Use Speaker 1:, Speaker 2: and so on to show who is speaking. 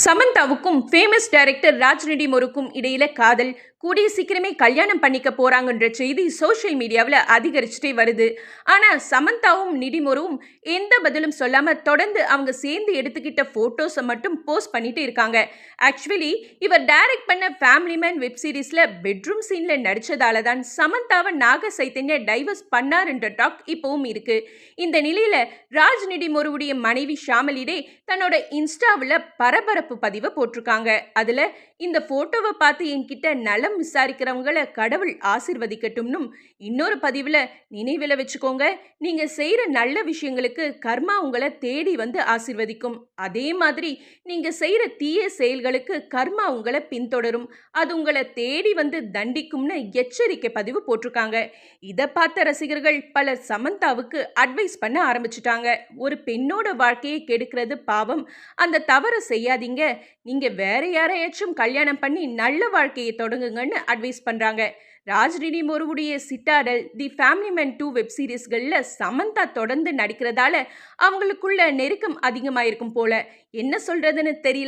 Speaker 1: சமந்தாவுக்கும் famous director ராஜ்நிதி முருக்கும் இடையில காதல், கூடிய சீக்கிரமே கல்யாணம் பண்ணிக்க போறாங்கன்ற செய்தி சோஷியல் மீடியாவில் அதிகரிச்சுட்டே வருது. ஆனா சமந்தாவும் நிடிமுருவும் எந்த பதிலும் சொல்லாம தொடர்ந்து அவங்க சேர்ந்து எடுத்துக்கிட்ட போட்டோஸை மட்டும் போஸ்ட் பண்ணிட்டு இருக்காங்க. ஆக்சுவலி இவர் டைரக்ட் பண்ண ஃபேமிலி மேன் வெப் சீரிஸ்ல பெட்ரூம் சீன்ல நடிச்சதால தான் சமந்தாவை நாக சைத்தன்யா டைவர்ஸ் பண்ணாருன்ற டாக் இப்பவும் இருக்கு. இந்த நிலையில ராஜ்நிதி முருவுடைய மனைவி ஷாமலிடே தன்னோட இன்ஸ்டாவில் பரபரப்பு பதிவை போட்டிருக்காங்க. அதுல இந்த போட்டோவை பார்த்து என்கிட்ட நலம் விசாரிக்கிறவங்கள கடவுள் ஆசிர்வதிக்கட்டும்னும், இன்னொரு பதிவுல நினைவில் வச்சுக்கோங்க, நீங்க செய்யற நல்ல விஷயங்களுக்கு கர்மா உங்களை தேடி வந்து ஆசிர்வதிக்கும், அதே மாதிரி நீங்க செய்யற தீய செயல்களுக்கு கர்மா உங்களை பின்தொடரும், அது உங்களை தேடி வந்து தண்டிக்கும்னு எச்சரிக்கை பதிவு போட்டிருக்காங்க. இதை பார்த்த ரசிகர்கள் பலர் சமந்தாவுக்கு அட்வைஸ் பண்ண ஆரம்பிச்சுட்டாங்க. ஒரு பெண்ணோட வாழ்க்கையை கெடுக்கிறது பாவம், அந்த தவறை செய்யாதீங்க, நீங்க வேற யாரையாச்சும் கல்யாணம் பண்ணி நல்ல வாழ்க்கையை தொடங்குங்கன்னு அட்வைஸ் பண்றாங்க. ராஜ்நிதி முருவுடைய Citadel, the Family Man 2 web சீரிஸ்களில் சமந்தா தொடர்ந்து நடிக்கிறதால அவங்களுக்குள்ள நெருக்கம் அதிகமாயிருக்கும் போல. என்ன சொல்றதுன்னு தெரியல.